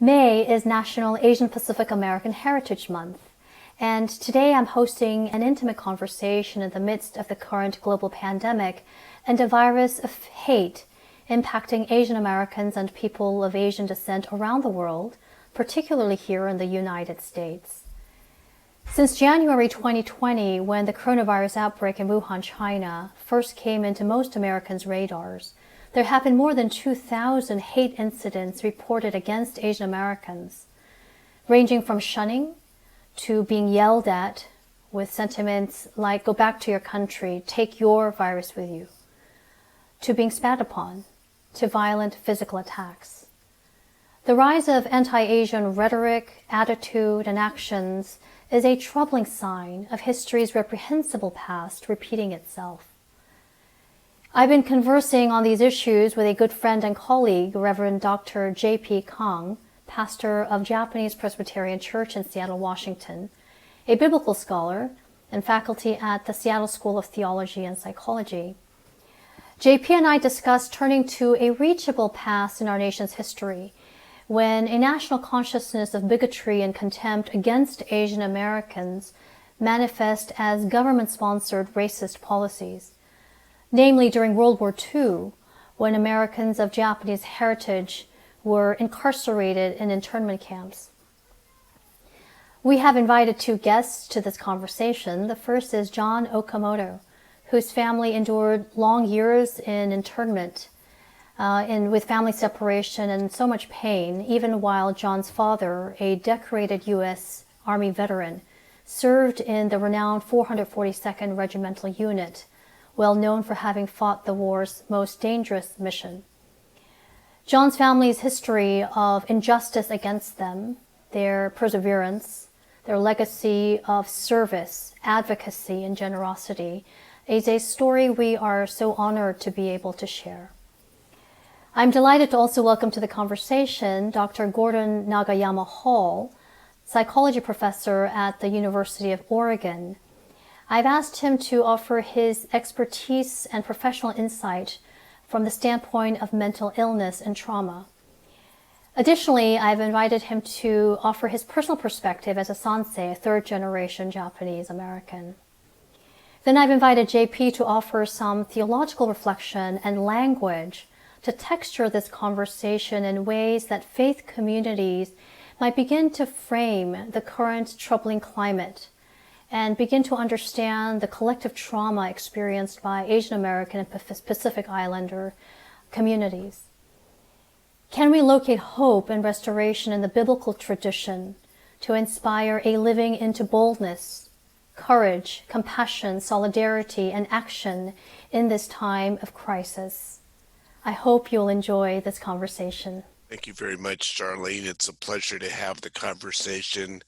May is National Asian Pacific American Heritage Month, and today I'm hosting an intimate conversation in the midst of the current global pandemic and a virus of hate impacting Asian Americans and people of Asian descent around the world, particularly here in the United States. Since January 2020, when the coronavirus outbreak in Wuhan, China, first came into most Americans' radars, there have been more than 2,000 hate incidents reported against Asian Americans, ranging from shunning to being yelled at with sentiments like, "Go back to your country, take your virus with you," to being spat upon, to violent physical attacks. The rise of anti-Asian rhetoric, attitude, and actions is a troubling sign of history's reprehensible past repeating itself. I've been conversing on these issues with a good friend and colleague, Reverend Dr. J.P. Kang, pastor of Japanese Presbyterian Church in Seattle, Washington, a biblical scholar and faculty at the Seattle School of Theology and Psychology. JP and I discussed turning to a reachable past in our nation's history, when a national consciousness of bigotry and contempt against Asian Americans manifest as government-sponsored racist policies, namely during World War II, when Americans of Japanese heritage were incarcerated in internment camps. We have invited two guests to this conversation. The first is John Okamoto, whose family endured long years in internment with family separation and so much pain, even while John's father, a decorated U.S. Army veteran, served in the renowned 442nd Regimental Unit, well known for having fought the war's most dangerous mission. John's family's history of injustice against them, their perseverance, their legacy of service, advocacy, and generosity is a story we are so honored to be able to share. I'm delighted to also welcome to the conversation Dr. Gordon Nagayama Hall, psychology professor at the University of Oregon. I've asked him to offer his expertise and professional insight from the standpoint of mental illness and trauma. Additionally, I've invited him to offer his personal perspective as a sansei, a third-generation Japanese American. Then I've invited JP to offer some theological reflection and language to texture this conversation in ways that faith communities might begin to frame the current troubling climate and begin to understand the collective trauma experienced by Asian American and Pacific Islander communities. Can we locate hope and restoration in the biblical tradition to inspire a living into boldness, courage, compassion, solidarity, and action in this time of crisis? I hope you'll enjoy this conversation. Thank you very much, Charlene. It's a pleasure to have the conversation.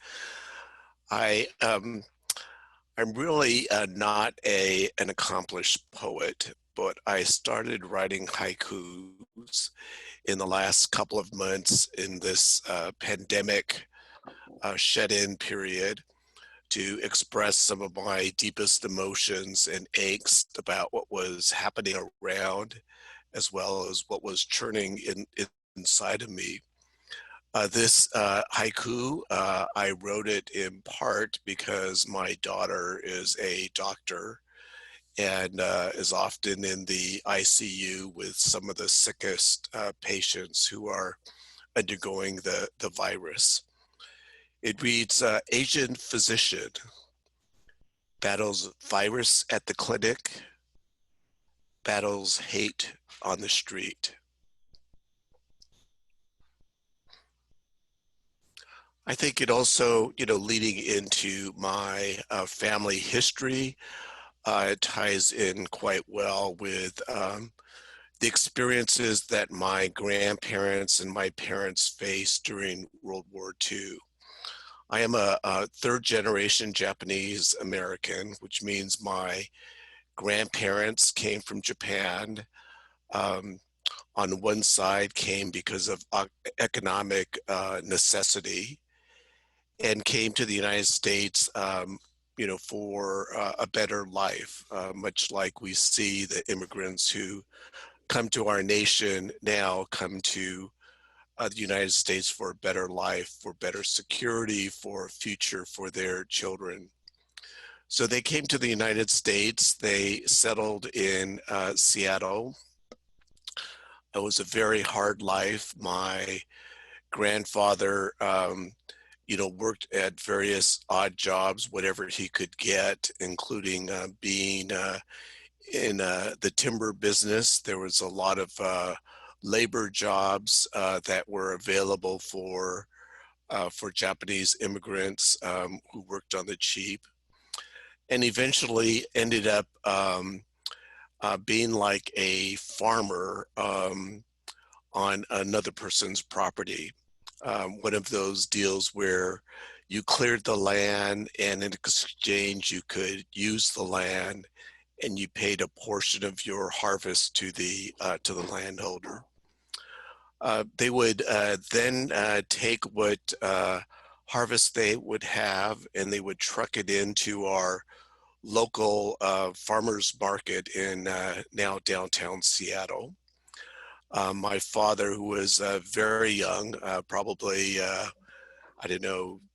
I'm really not an accomplished poet, but I started writing haikus in the last couple of months in this pandemic shut-in period to express some of my deepest emotions and angst about what was happening around, as well as what was churning inside of me. This haiku, I wrote it in part because my daughter is a doctor and is often in the ICU with some of the sickest patients who are undergoing the virus. It reads, Asian physician battles virus at the clinic, battles hate on the street. I think it also, leading into my family history, it ties in quite well with the experiences that my grandparents and my parents faced during World War II. I am a third generation Japanese American, which means my grandparents came from Japan. On one side came because of economic necessity, and came to the United States, for a better life, much like we see the immigrants who come to our nation now come to the United States for a better life, for better security, for a future for their children. So they came to the United States. They settled in Seattle. It was a very hard life. My grandfather, worked at various odd jobs, whatever he could get, including being in the timber business. There was a lot of labor jobs that were available for Japanese immigrants who worked on the cheap, and eventually ended up being like a farmer on another person's property. One of those deals where you cleared the land, and in exchange you could use the land, and you paid a portion of your harvest to the landholder. They would then take what harvest they would have, and they would truck it into our local farmers market in now downtown Seattle. My father, who was very young, probably,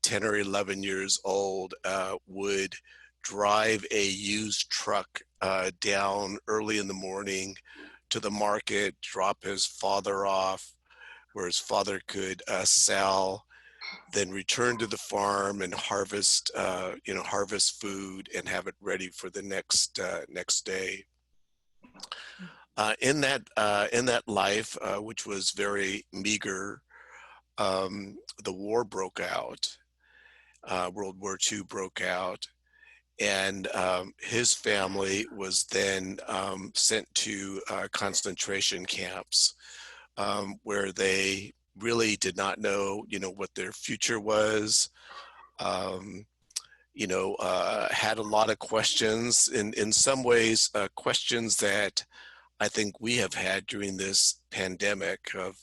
10 or 11 years old, would drive a used truck down early in the morning to the market, drop his father off, where his father could sell, then return to the farm and harvest food and have it ready for the next day. In that life, which was very meager, the war broke out. World War II broke out, and his family was then sent to concentration camps, where they really did not know, what their future was. Had a lot of questions, in some ways, questions that I think we have had during this pandemic of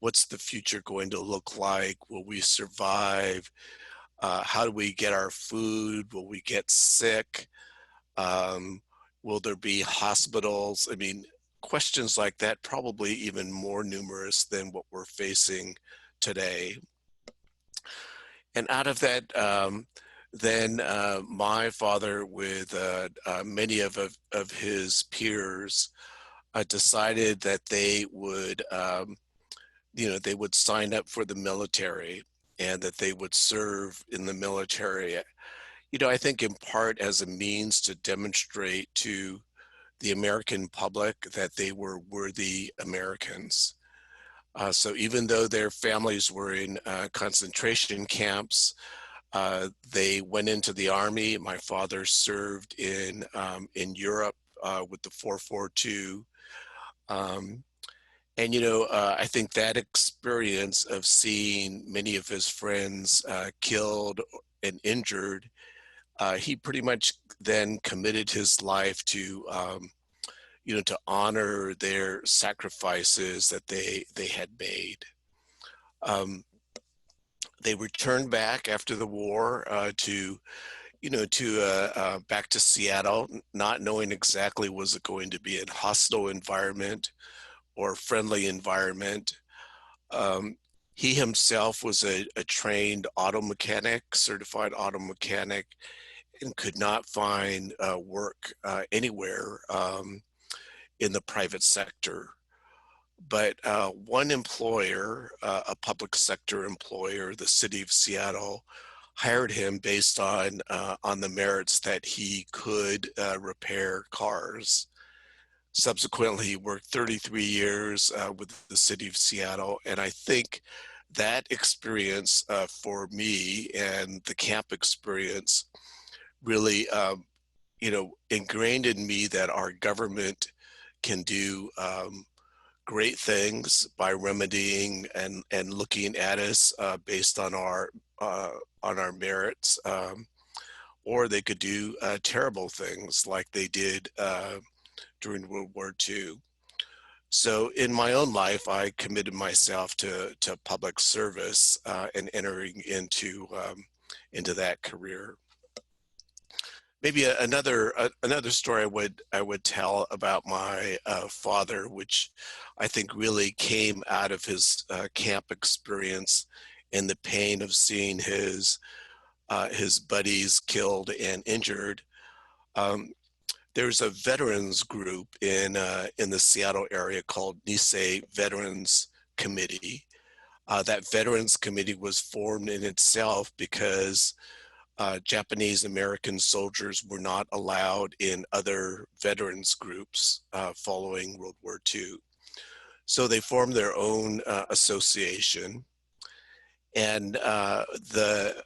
what's the future going to look like? Will we survive? How do we get our food? Will we get sick? Will there be hospitals? I mean, questions like that, probably even more numerous than what we're facing today. And out of that, then my father, with many of his peers, decided that they would, they would sign up for the military, and that they would serve in the military. I think in part as a means to demonstrate to the American public that they were worthy Americans. So even though their families were in concentration camps, they went into the army. My father served in Europe with the 442. I think that experience of seeing many of his friends killed and injured, he pretty much then committed his life to, to honor their sacrifices that they had made. They returned back after the war back to Seattle, not knowing exactly was it going to be a hostile environment or friendly environment. He himself was a trained auto mechanic, certified auto mechanic, and could not find work anywhere in the private sector. But one employer, a public sector employer, the city of Seattle, hired him based on the merits that he could repair cars. Subsequently, he worked 33 years with the city of Seattle, and I think that experience for me, and the camp experience, really, ingrained in me that our government can do great things by remedying and looking at us based on our merits, or they could do terrible things like they did during World War II. So in my own life, I committed myself to public service and entering into that career. maybe another story I would tell about my father, which I think really came out of his camp experience and the pain of seeing his buddies killed and injured. Um, there's a veterans group in the Seattle area called Nisei Veterans Committee. That Veterans Committee was formed in itself because Japanese American soldiers were not allowed in other veterans groups following World War II. So they formed their own association, and the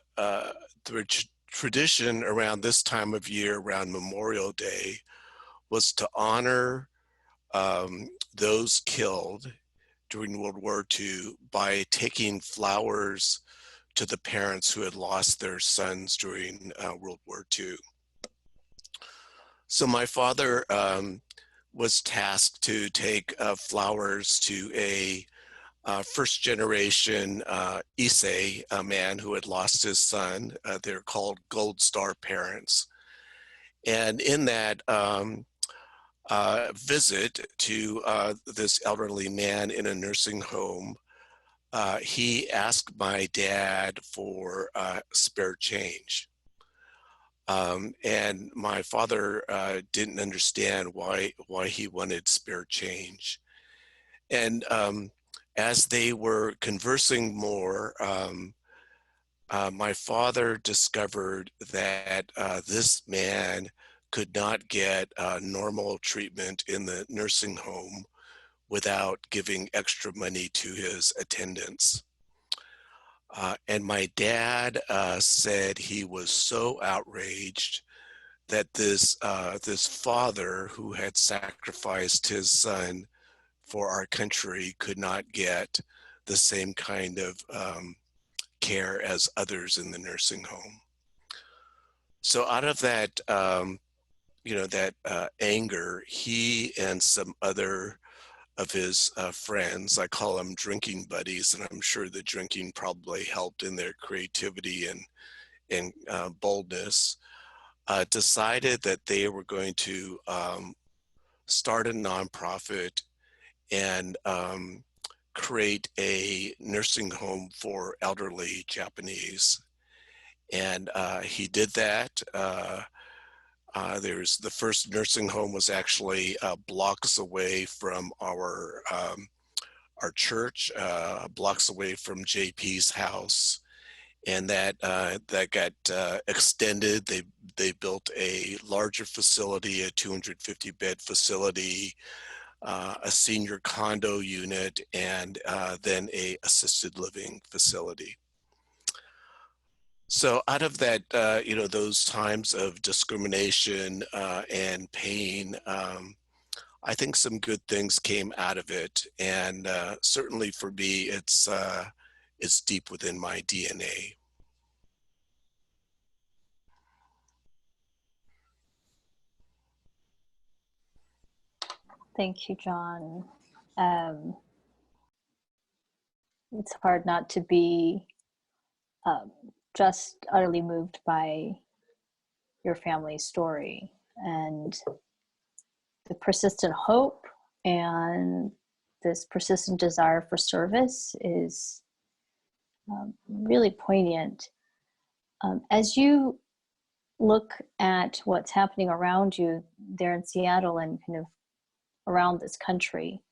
tradition around this time of year, around Memorial Day, was to honor those killed during World War II by taking flowers to the parents who had lost their sons during World War II. So my father was tasked to take flowers to a first generation Issei, a man who had lost his son. They're called Gold Star parents. And in that visit to this elderly man in a nursing home, he asked my dad for spare change. And my father didn't understand why he wanted spare change. And as they were conversing more, my father discovered that this man could not get normal treatment in the nursing home without giving extra money to his attendants. And my dad said he was so outraged that this father who had sacrificed his son for our country could not get the same kind of care as others in the nursing home. So out of that, that anger, he and some other of his friends, I call them drinking buddies, and I'm sure the drinking probably helped in their creativity and boldness, decided that they were going to start a nonprofit and create a nursing home for elderly Japanese. And he did that. There's the first nursing home was actually blocks away from our church, blocks away from JP's house, and that got extended. They built a larger facility, a 250 bed facility, a senior condo unit, and then a assisted living facility. So out of that, those times of discrimination and pain, I think some good things came out of it. And certainly for me, it's deep within my DNA. Thank you, John. It's hard not to be just utterly moved by your family's story and the persistent hope and this persistent desire for service is really poignant. As you look at what's happening around you there in Seattle and kind of around this country,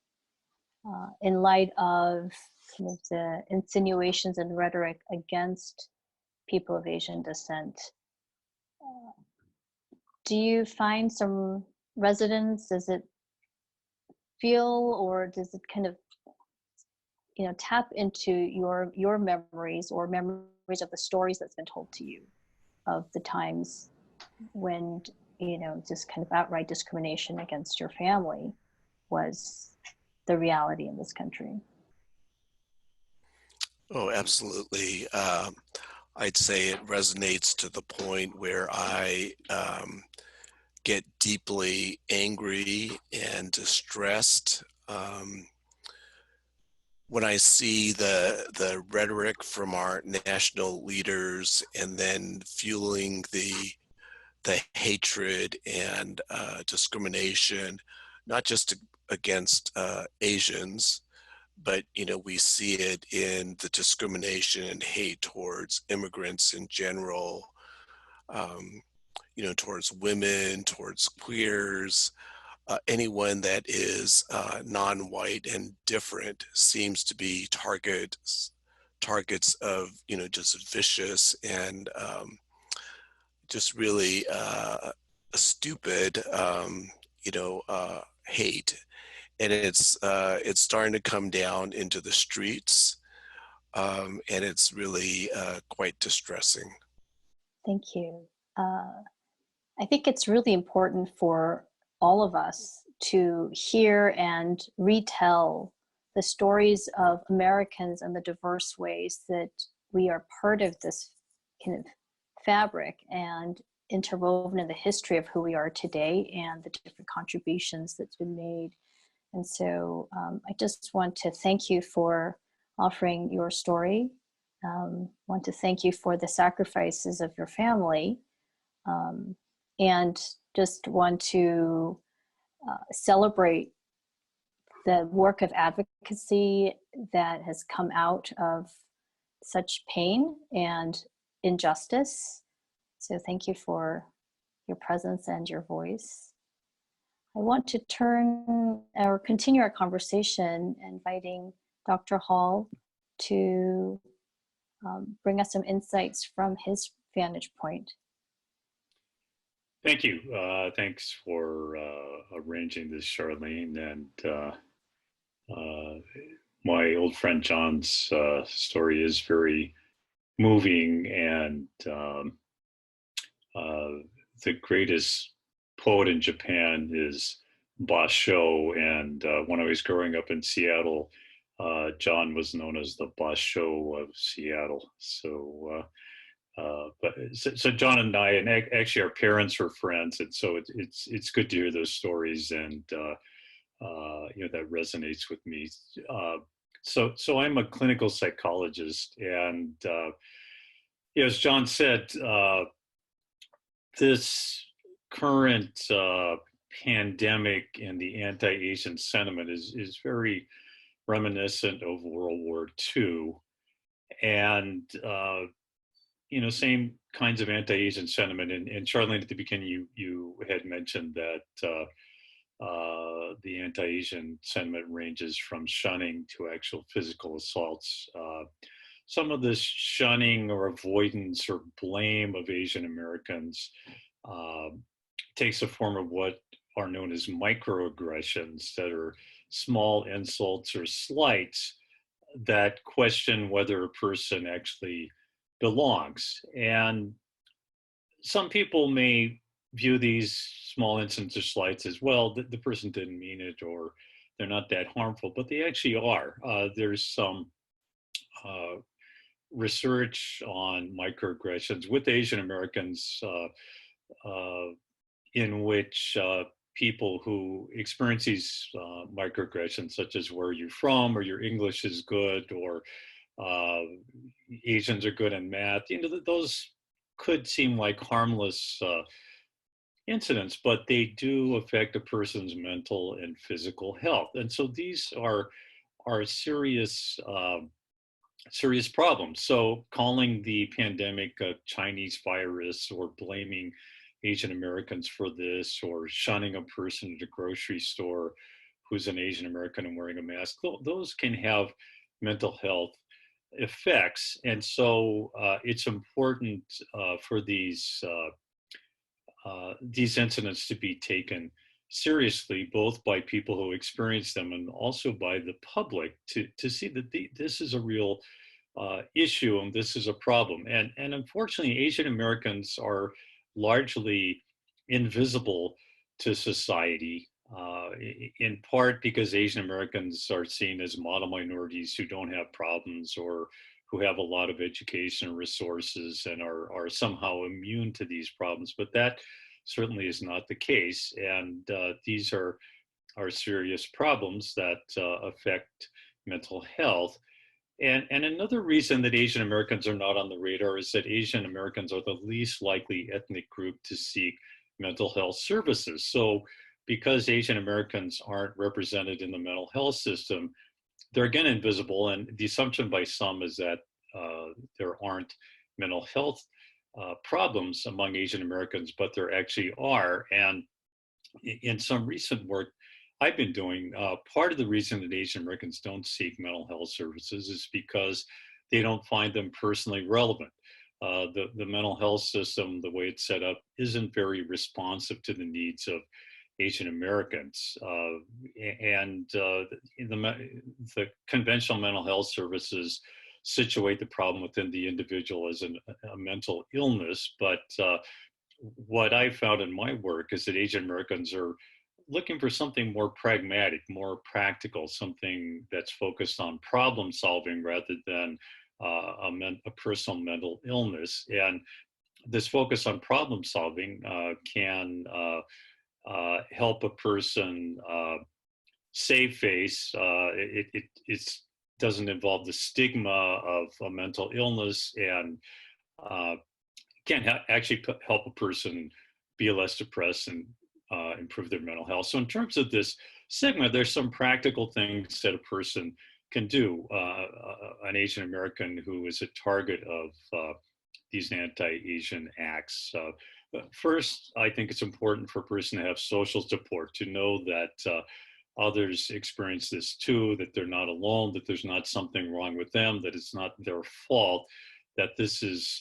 in light of kind of the insinuations and rhetoric against people of Asian descent, do you find some resonance? Does it feel, or does it kind of, tap into your memories or memories of the stories that's been told to you of the times when, just kind of outright discrimination against your family was the reality in this country? Oh, absolutely. I'd say it resonates to the point where I get deeply angry and distressed when I see the rhetoric from our national leaders and then fueling the hatred and discrimination, not just against Asians, but we see it in the discrimination and hate towards immigrants in general, um, towards women, towards queers, anyone that is non-white and different seems to be targets of just vicious and just really stupid hate, and it's starting to come down into the streets, and it's really quite distressing. Thank you. I think it's really important for all of us to hear and retell the stories of Americans and the diverse ways that we are part of this kind of fabric and interwoven in the history of who we are today and the different contributions that's been made. And so I just want to thank you for offering your story. Want to thank you for the sacrifices of your family, and just want to celebrate the work of advocacy that has come out of such pain and injustice. So thank you for your presence and your voice. I want to turn or continue our conversation, inviting Dr. Hall to bring us some insights from his vantage point. Thank you. Thanks for arranging this, Charlene. And my old friend John's story is very moving, and the greatest poet in Japan is Basho. And when I was growing up in Seattle, John was known as the Basho of Seattle. So so John and I, and actually our parents were friends, and so it's good to hear those stories, and that resonates with me. So I'm a clinical psychologist, and as John said, this current pandemic and the anti-Asian sentiment is very reminiscent of World War II, and same kinds of anti-Asian sentiment. And Charlene, at the beginning, you had mentioned that the anti-Asian sentiment ranges from shunning to actual physical assaults. Some of this shunning or avoidance or blame of Asian Americans takes the form of what are known as microaggressions, that are small insults or slights that question whether a person actually belongs. And some people may view these small incidents or slights as, well, the person didn't mean it, or they're not that harmful, but they actually are. There's some research on microaggressions with Asian Americans in which people who experience these microaggressions, such as where you're from, or your English is good, or Asians are good in math, those could seem like harmless incidents, but they do affect a person's mental and physical health. And so these are serious serious problems. So calling the pandemic a Chinese virus, or blaming Asian Americans for this, or shunning a person at a grocery store who's an Asian American and wearing a mask, those can have mental health effects. And so it's important for these incidents to be taken seriously, both by people who experience them and also by the public, to see that this is a real issue, and this is a problem. And unfortunately, Asian Americans are largely invisible to society, in part because Asian Americans are seen as model minorities who don't have problems, or who have a lot of education and resources and are somehow immune to these problems. But that certainly is not the case. And these are serious problems that affect mental health. And another reason that Asian Americans are not on the radar is that Asian Americans are the least likely ethnic group to seek mental health services. So because Asian Americans aren't represented in the mental health system, they're again invisible. And the assumption by some is that there aren't mental health problems among Asian Americans, but there actually are. And in some recent work I've been doing, part of the reason that Asian Americans don't seek mental health services is because they don't find them personally relevant. The mental health system, the way it's set up, isn't very responsive to the needs of Asian Americans. The conventional mental health services situate the problem within the individual as a mental illness. But what I found in my work is that Asian Americans are looking for something more pragmatic, more practical, something that's focused on problem solving rather than a personal mental illness. And this focus on problem solving can help a person save face. It doesn't involve the stigma of a mental illness, and can actually help a person be less depressed and improve their mental health. So in terms of this segment, there's some practical things that a person can do. An Asian American who is a target of these anti-Asian acts. First, I think it's important for a person to have social support, to know that others experience this too, that they're not alone, that there's not something wrong with them, that it's not their fault, that this is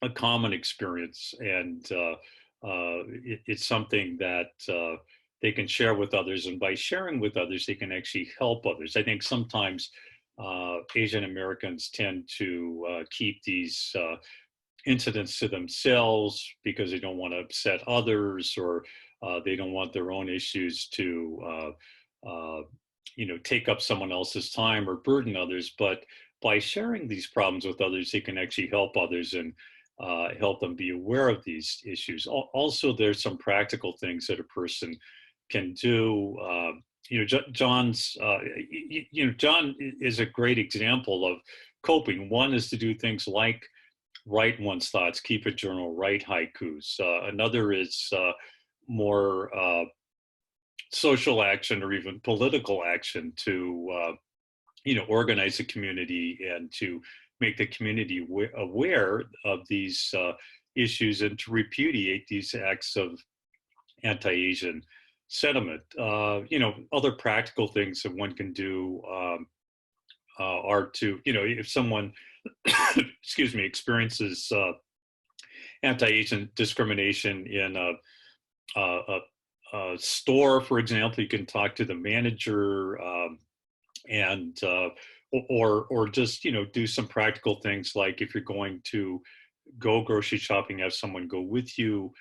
a common experience, and it's something that they can share with others, and by sharing with others, they can actually help others. I think sometimes Asian Americans tend to keep these incidents to themselves because they don't want to upset others, or they don't want their own issues to take up someone else's time or burden others. But by sharing these problems with others, they can actually help others and help them be aware of these issues. Also, there's some practical things that a person can do. John is a great example of coping. One is to do things like write one's thoughts, keep a journal, write haikus. Another is more social action or even political action to organize a community and to make the community aware of these issues and to repudiate these acts of anti-Asian sentiment. Other practical things that one can do are to, if someone, excuse me, experiences anti-Asian discrimination in a store, for example, you can talk to the manager and or just do some practical things, like if you're going to go grocery shopping, have someone go with you.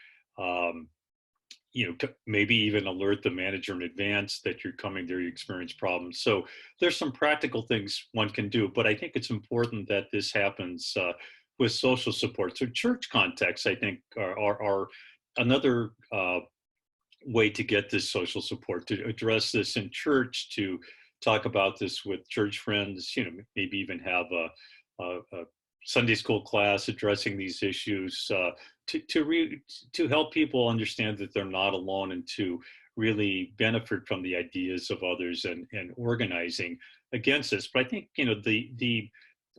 Maybe even alert the manager in advance that you're coming there, you experience problems. So there's some practical things one can do, but I think it's important that this happens with social support. So church contexts, I think, are another way to get this social support, to address this in church, to talk about this with church friends, maybe even have a Sunday school class addressing these issues, to help people understand that they're not alone, and to really benefit from the ideas of others and organizing against this. But I think the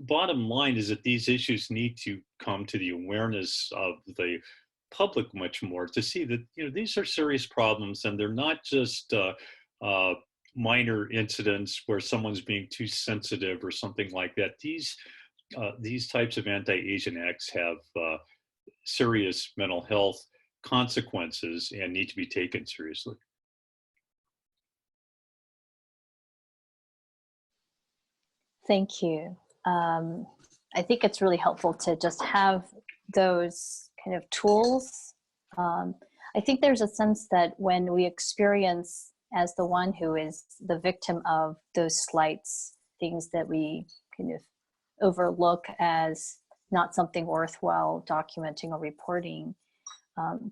bottom line is that these issues need to come to the awareness of the public much more, to see that these are serious problems, and they're not just minor incidents where someone's being too sensitive or something like that. These types of anti-Asian acts have serious mental health consequences and need to be taken seriously. Thank you. I think it's really helpful to just have those kind of tools. I think there's a sense that when we experience, as the one who is the victim of those slights, things that we kind of overlook as not something worthwhile documenting or reporting,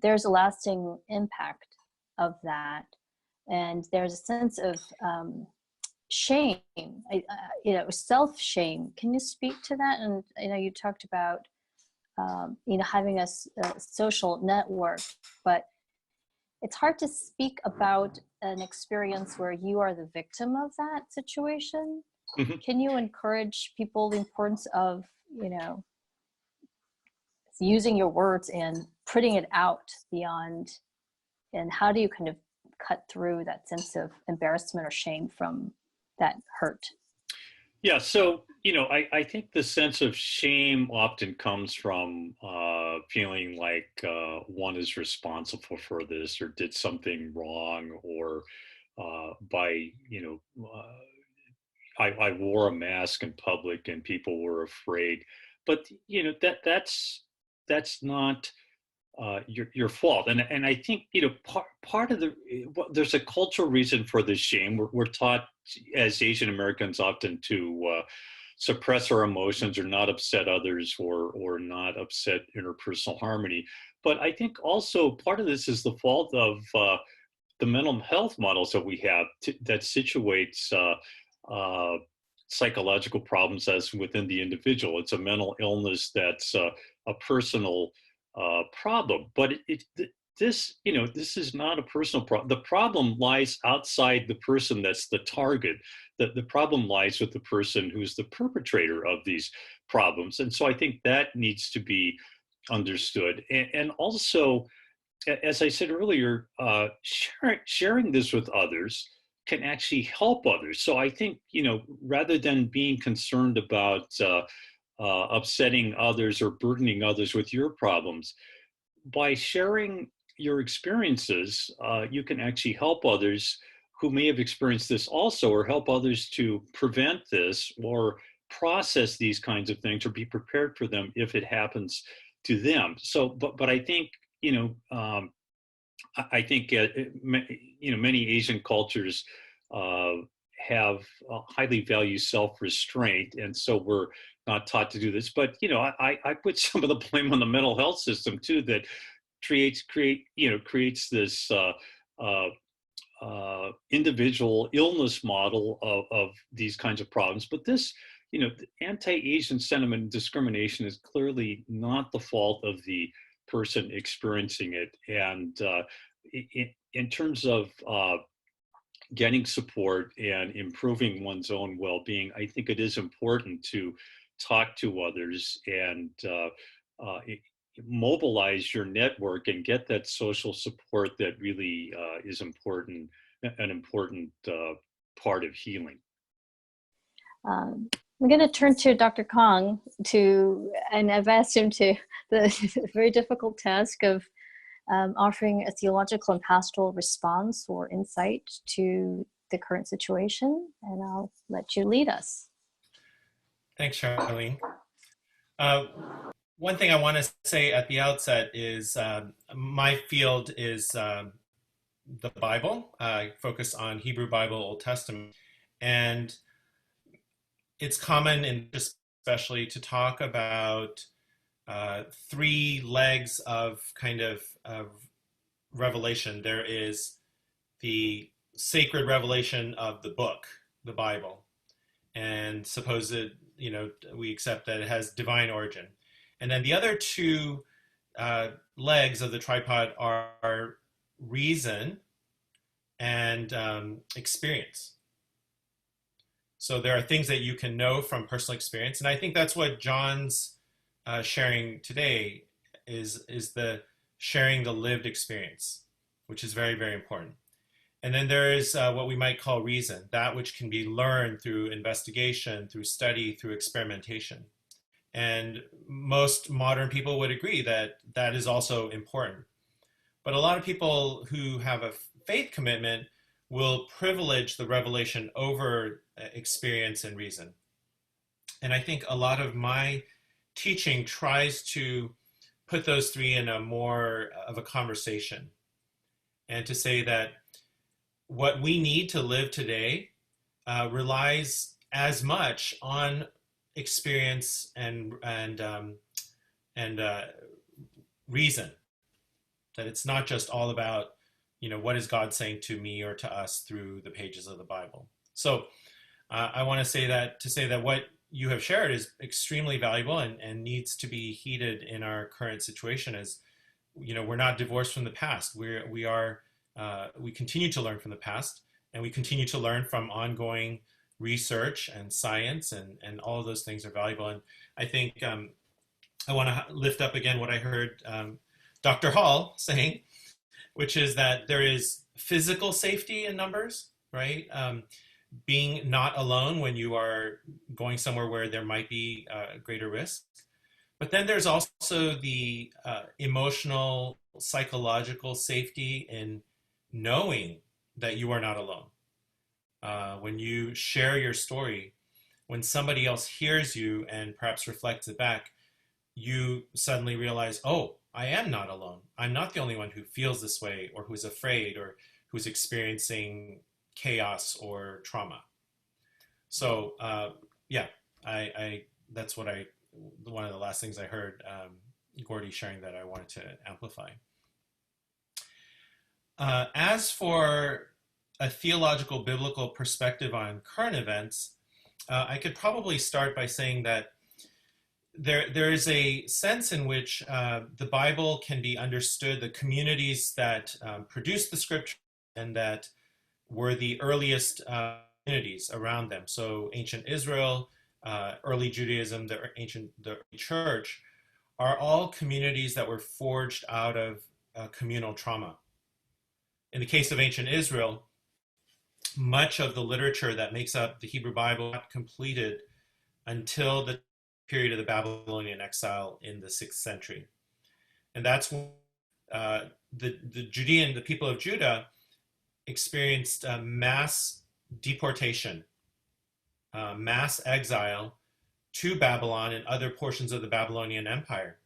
there's a lasting impact of that. And there's a sense of shame, self-shame. Can you speak to that? And you talked about having a social network, but it's hard to speak about an experience where you are the victim of that situation. Mm-hmm. Can you encourage people the importance of, using your words and putting it out beyond, and how do you kind of cut through that sense of embarrassment or shame from that hurt? Yeah, so, I think the sense of shame often comes from feeling like one is responsible for this or did something wrong, or I wore a mask in public and people were afraid. But, that's not your fault. And I think, part of there's a cultural reason for the shame. We're taught as Asian Americans often to suppress our emotions or not upset others, or not upset interpersonal harmony. But I think also part of this is the fault of the mental health models that we have that situates psychological problems as within the individual. It's a mental illness that's a personal problem, but this is not a personal problem. The problem lies outside the person that's the target. The problem lies with the person who's the perpetrator of these problems. And so I think that needs to be understood. And also, as I said earlier, sharing this with others can actually help others. So I think, rather than being concerned about upsetting others or burdening others with your problems, by sharing your experiences, you can actually help others who may have experienced this also, or help others to prevent this or process these kinds of things, or be prepared for them if it happens to them. So, but I think, many Asian cultures have highly value self-restraint, and so we're not taught to do this. But I put some of the blame on the mental health system too, that creates this individual illness model of these kinds of problems. But this, anti-Asian sentiment and discrimination is clearly not the fault of the person experiencing it. And in terms of getting support and improving one's own well-being, I think it is important to talk to others and mobilize your network and get that social support that really is important, an important part of healing. I'm going to turn to Dr. Kang and I've asked him to the very difficult task of offering a theological and pastoral response or insight to the current situation, and I'll let you lead us. Thanks, Charlene. One thing I want to say at the outset is my field is the Bible. I focus on Hebrew Bible, Old Testament, and it's common, especially, to talk about three legs of kind of revelation. There is the sacred revelation of the book, the Bible, and suppose it, we accept that it has divine origin. And then the other two legs of the tripod are reason and experience. So there are things that you can know from personal experience, and I think that's what John's sharing today is the sharing the lived experience, which is very, very important. And then there is what we might call reason, that which can be learned through investigation, through study, through experimentation. And most modern people would agree that that is also important. But a lot of people who have a faith commitment will privilege the revelation over experience and reason. And I think a lot of my teaching tries to put those three in a more of a conversation, and to say that what we need to live today relies as much on experience and reason, that it's not just all about, what is God saying to me or to us through the pages of the Bible. So I want to say that what you have shared is extremely valuable and needs to be heeded in our current situation. As you know, we're not divorced from the past. We continue to learn from the past, and we continue to learn from ongoing research and science, and all of those things are valuable. And I think I want to lift up again what I heard Dr. Hall saying, which is that there is physical safety in numbers, right? Being not alone when you are going somewhere where there might be greater risk. But then there's also the emotional, psychological safety in knowing that you are not alone. When you share your story, when somebody else hears you and perhaps reflects it back, you suddenly realize, oh, I am not alone. I'm not the only one who feels this way, or who's afraid, or who's experiencing chaos or trauma. So yeah, I that's one of the last things I heard Gordy sharing that I wanted to amplify. As for a theological biblical perspective on current events, I could probably start by saying that there is a sense in which the Bible can be understood, the communities that produced the scripture and that were the earliest communities around them. So ancient Israel, early Judaism, the early church, are all communities that were forged out of communal trauma. In the case of ancient Israel, much of the literature that makes up the Hebrew Bible was not completed until the period of the Babylonian exile in the 6th century. And that's when the people of Judah experienced mass deportation, mass exile to Babylon and other portions of the Babylonian Empire.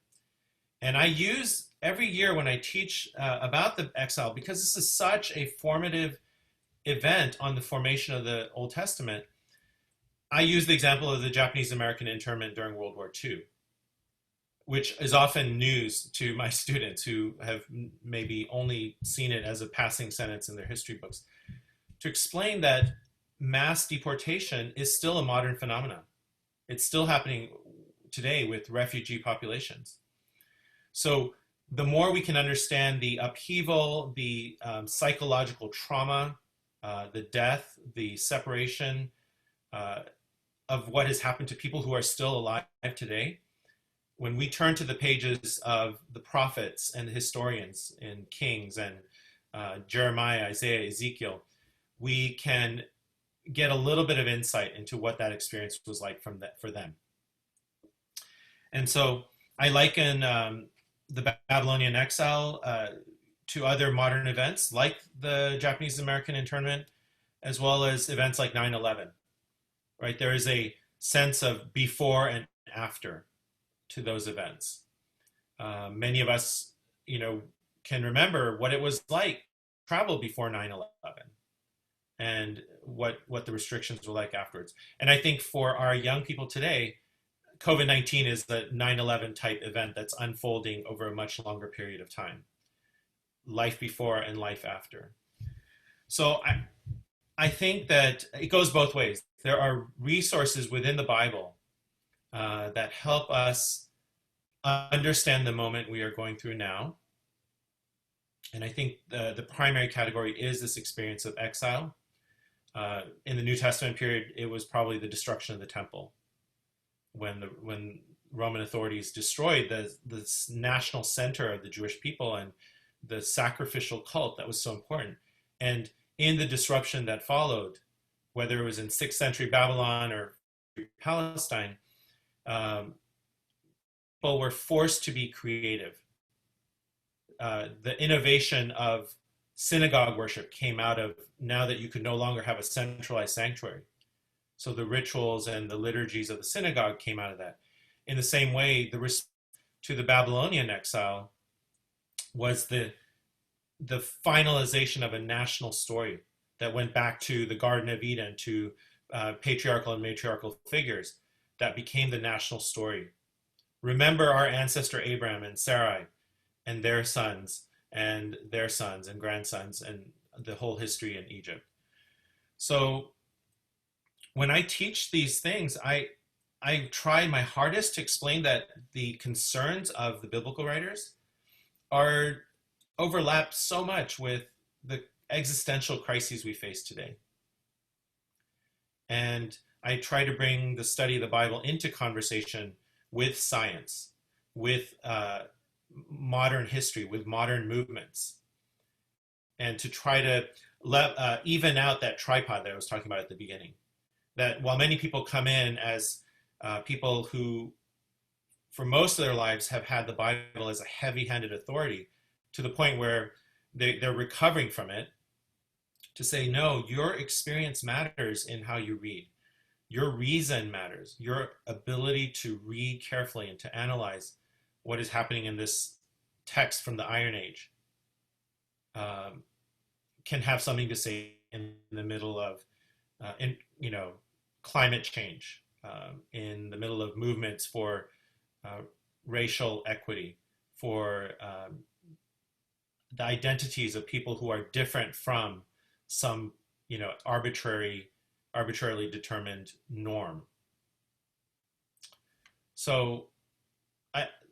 And I use every year when I teach about the exile, because this is such a formative event on the formation of the Old Testament, I use the example of the Japanese American internment during World War II, which is often news to my students who have maybe only seen it as a passing sentence in their history books, to explain that mass deportation is still a modern phenomenon. It's still happening today with refugee populations. So the more we can understand the upheaval, the psychological trauma, the death, the separation of what has happened to people who are still alive today, when we turn to the pages of the prophets and the historians in Kings and Jeremiah, Isaiah, Ezekiel, we can get a little bit of insight into what that experience was like for them. And so I liken the Babylonian exile to other modern events like the Japanese American internment, as well as events like 9/11. Right? There is a sense of before and after to those events. Many of us, can remember what it was like to travel before 9/11 and what the restrictions were like afterwards. And I think for our young people today, COVID-19 is the 9/11 type event that's unfolding over a much longer period of time. Life before and life after. So I think that it goes both ways. There are resources within the Bible that help us understand the moment we are going through now. And I think the primary category is this experience of exile. In the New Testament period, it was probably the destruction of the temple. When Roman authorities destroyed the national center of the Jewish people and the sacrificial cult that was so important. And in the disruption that followed, whether it was in 6th century Babylon or Palestine, people were forced to be creative. The innovation of synagogue worship came out of now that you could no longer have a centralized sanctuary. So the rituals and the liturgies of the synagogue came out of that. In the same way, the response to the Babylonian exile was the finalization of a national story that went back to the Garden of Eden, to patriarchal and matriarchal figures that became the national story. Remember our ancestor Abraham and Sarai and their sons and their sons and grandsons and the whole history in Egypt. So when I teach these things, I try my hardest to explain that the concerns of the biblical writers are overlap so much with the existential crises we face today. And I try to bring the study of the Bible into conversation with science, with modern history, with modern movements, and to try to even out that tripod that I was talking about at the beginning. That while many people come in as people who, for most of their lives, have had the Bible as a heavy-handed authority to the point where they're recovering from it, to say, no, your experience matters in how you read. Your reason matters. Your ability to read carefully and to analyze what is happening in this text from the Iron Age can have something to say in the middle of, climate change, in the middle of movements for racial equity, for the identities of people who are different from some, arbitrarily determined norm. So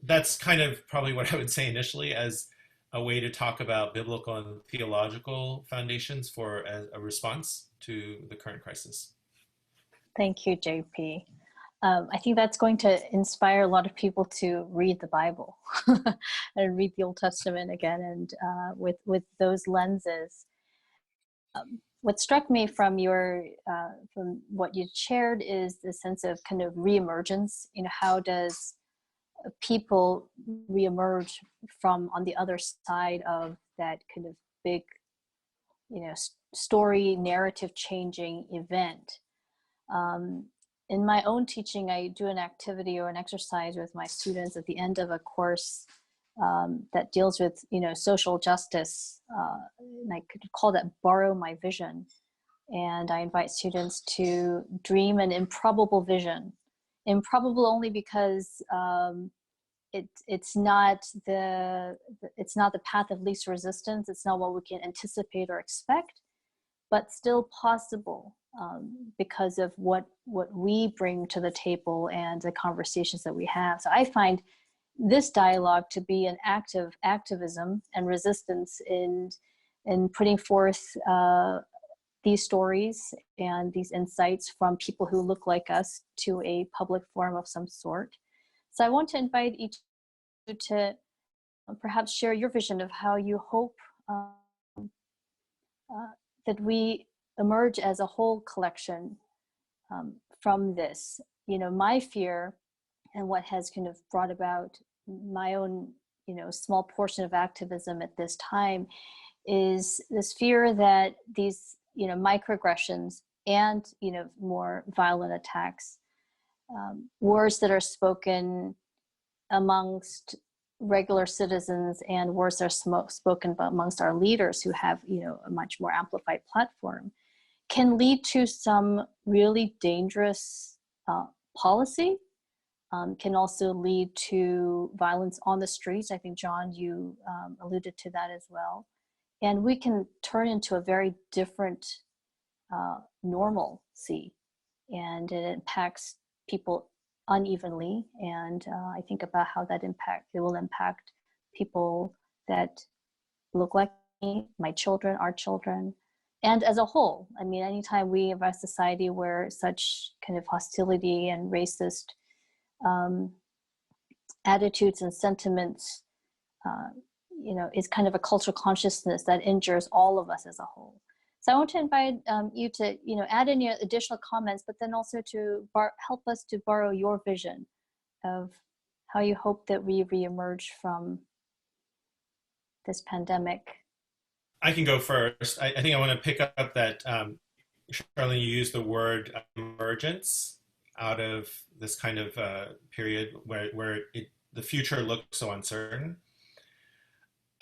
that's kind of probably what I would say initially as a way to talk about biblical and theological foundations for a response to the current crisis. Thank you, JP. I think that's going to inspire a lot of people to read the Bible and read the Old Testament again, and with those lenses. What struck me from from what you shared is the sense of kind of reemergence. How does people reemerge from on the other side of that kind of big, story narrative changing event? In my own teaching, I do an activity or an exercise with my students at the end of a course that deals with, social justice. And I could call that borrow my vision. And I invite students to dream an improbable vision. Improbable only because it's not the path of least resistance. It's not what we can anticipate or expect, but still possible. Because of what we bring to the table and the conversations that we have. So I find this dialogue to be an act of activism and resistance in putting forth these stories and these insights from people who look like us to a public forum of some sort. So I want to invite each of you to perhaps share your vision of how you hope that we emerge as a whole collection from this. My fear and what has kind of brought about my own, small portion of activism at this time is this fear that these, microaggressions and, more violent attacks, words that are spoken amongst regular citizens and words that are spoken amongst our leaders who have, a much more amplified platform, can lead to some really dangerous policy, can also lead to violence on the streets. I think, John, you alluded to that as well. And we can turn into a very different normalcy, and it impacts people unevenly. And I think about how it will impact people that look like me, my children, our children, and as a whole. I mean, anytime we have a society where such kind of hostility and racist attitudes and sentiments, is kind of a cultural consciousness that injures all of us as a whole. So I want to invite you to, add any additional comments, but then also to help us to borrow your vision of how you hope that we reemerge from this pandemic. I can go first. I think I want to pick up that, Charlene, you used the word emergence out of this kind of period where the future looks so uncertain.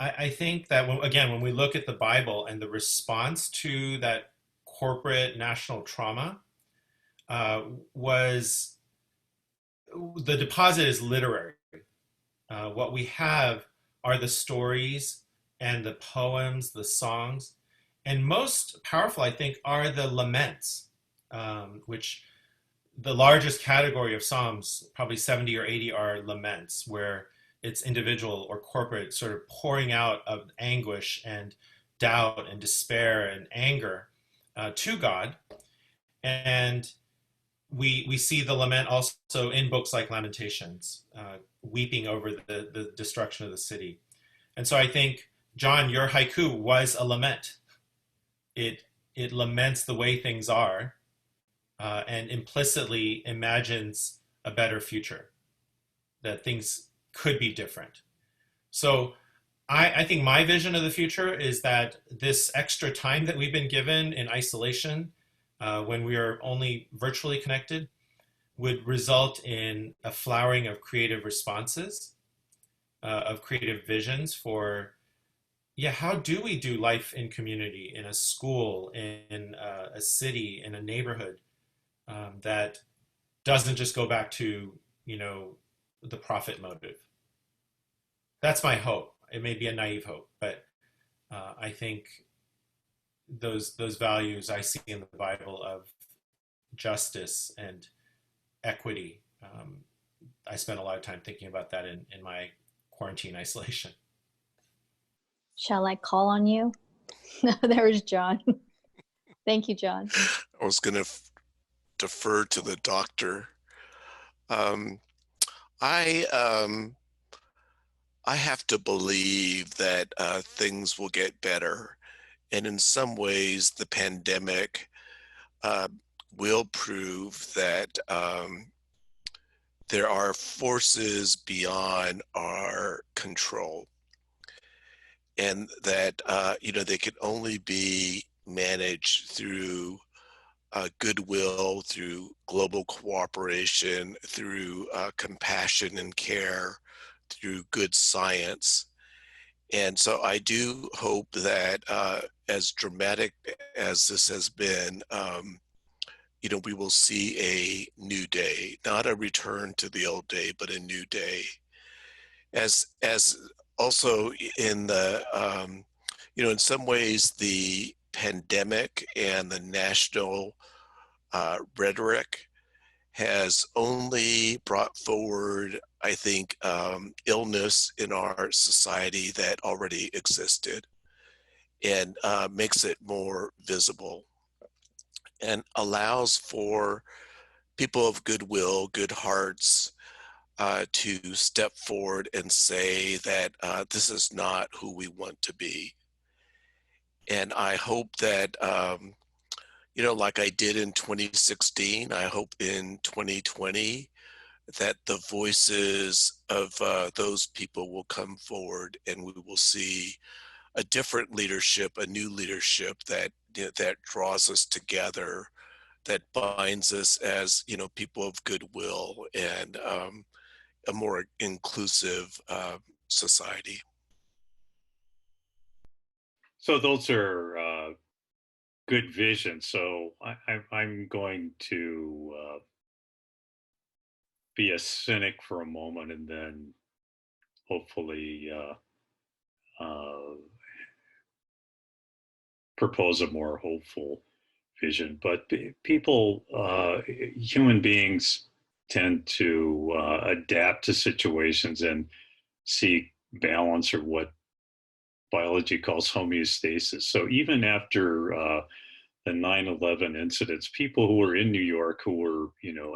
I think that, when we look at the Bible and the response to that corporate national trauma, was the deposit is literary. What we have are the stories and the poems, the songs, and most powerful, I think, are the laments. which the largest category of Psalms, probably 70 or 80, are laments, where it's individual or corporate sort of pouring out of anguish and doubt and despair and anger to God. And we see the lament also in books like Lamentations, weeping over the destruction of the city. And so I think, John, your haiku was a lament. It laments the way things are, and implicitly imagines a better future, that things could be different. So I think my vision of the future is that this extra time that we've been given in isolation, when we are only virtually connected, would result in a flowering of creative responses, of creative visions for, how do we do life in community, in a school, in a city, in a neighborhood, that doesn't just go back to, the profit motive. That's my hope. It may be a naive hope, but I think those values I see in the Bible of justice and equity. I spent a lot of time thinking about that in my quarantine isolation. Shall I call on you? No, there was John. Thank you, John. I was going to defer to the doctor. I have to believe that things will get better. And in some ways, the pandemic will prove that there are forces beyond our control, and that they can only be managed through goodwill, through global cooperation, through compassion and care, through good science. And so I do hope that as dramatic as this has been, we will see a new day, not a return to the old day, but a new day. As also in the, in some ways, the pandemic and the national rhetoric has only brought forward, I think, illness in our society that already existed, and makes it more visible, and allows for people of goodwill, good hearts, to step forward and say that this is not who we want to be. And I hope that, like I did in 2016, I hope in 2020 that the voices of those people will come forward, and we will see a different leadership, a new leadership that draws us together, that binds us as people of goodwill, and a more inclusive society. So those are good visions. So I'm going to be a cynic for a moment, and then hopefully propose a more hopeful vision. But people, human beings, tend to adapt to situations and seek balance, or what biology calls homeostasis. So even after the 9/11 incidents, people who were in New York, who were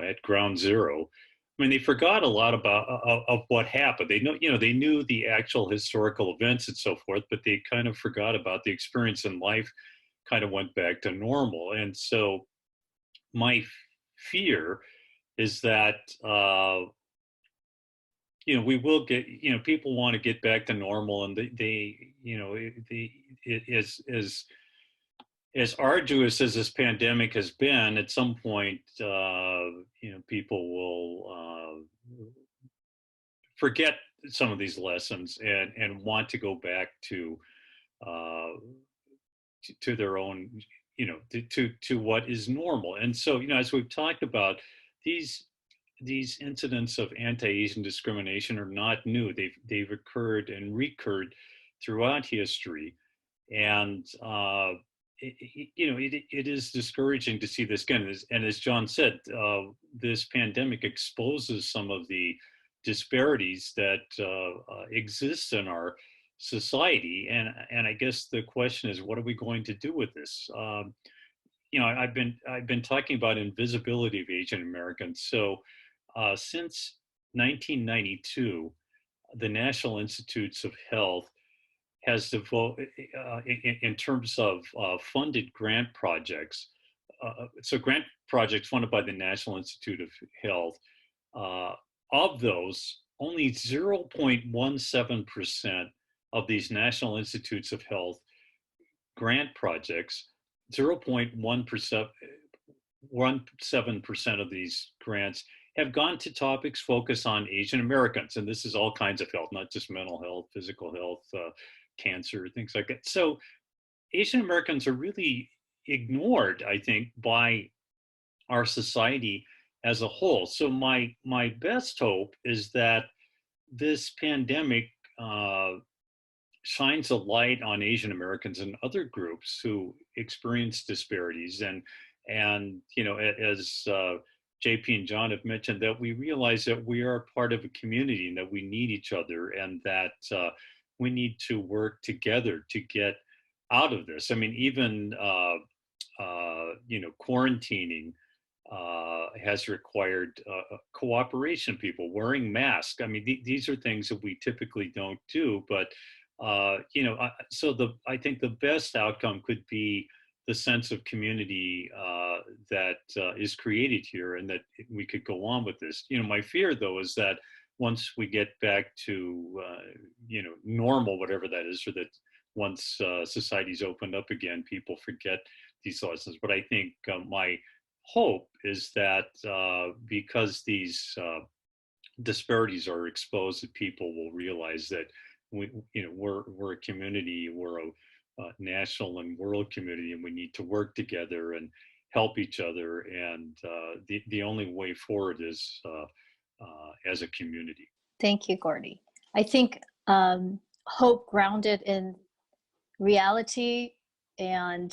at ground zero, I mean, they forgot a lot about of what happened. They know, they knew the actual historical events and so forth, but they kind of forgot about the experience in life. Kind of went back to normal. And so my fear is that we will get, people want to get back to normal, and as arduous as this pandemic has been, at some point, people will forget some of these lessons and want to go back to their own, to what is normal. And so, as we've talked about, these incidents of anti-Asian discrimination are not new. They've occurred and recurred throughout history, and it is discouraging to see this again. And as John said, this pandemic exposes some of the disparities that exist in our society. And I guess the question is, what are we going to do with this? I've been talking about invisibility of Asian Americans. So since 1992, the National Institutes of Health has devoted, in terms of funded grant projects, so grant projects funded by the National Institute of Health, of those, only 0.17% of these National Institutes of Health grant projects, 0.17% of these grants have gone to topics focused on Asian Americans. And this is all kinds of health, not just mental health, physical health, cancer, things like that. So Asian Americans are really ignored, I think, by our society as a whole. So my best hope is that this pandemic shines a light on Asian Americans and other groups who experience disparities. And as JP and John have mentioned, that we realize that we are part of a community and that we need each other, and that we need to work together to get out of this. I mean, even quarantining has required cooperation, people wearing masks. I mean, these are things that we typically don't do, but so I think the best outcome could be the sense of community that is created here, and that we could go on with this. My fear, though, is that once we get back to normal, whatever that is, or that once society's opened up again, people forget these lessons. But I think my hope is that because these disparities are exposed, that people will realize that we're a community, we're a national and world community, and we need to work together and help each other. And the only way forward is as a community. Thank you, Gordy. I think hope grounded in reality and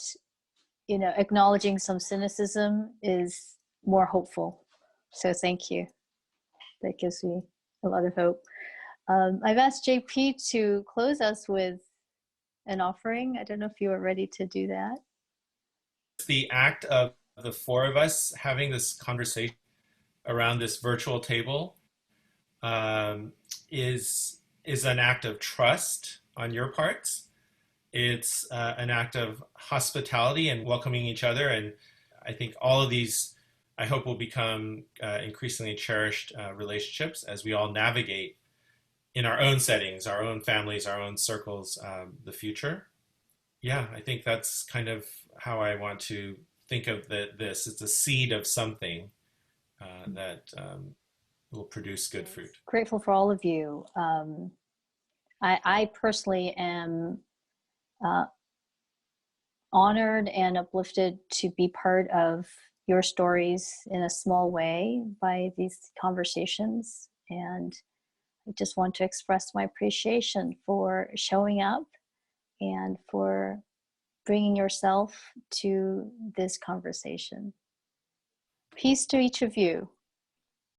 acknowledging some cynicism is more hopeful. So thank you. That gives me a lot of hope. I've asked JP to close us with an offering. I don't know if you are ready to do that. The act of the four of us having this conversation around this virtual table is an act of trust on your parts. It's an act of hospitality and welcoming each other. And I think all of these, I hope, will become increasingly cherished relationships as we all navigate in our own settings, our own families, our own circles, the future. Yeah, I think that's kind of how I want to think of this. It's a seed of something that will produce good fruit. Grateful for all of you. I personally am honored and uplifted to be part of your stories in a small way by these conversations. And I just want to express my appreciation for showing up and for bringing yourself to this conversation. Peace to each of you.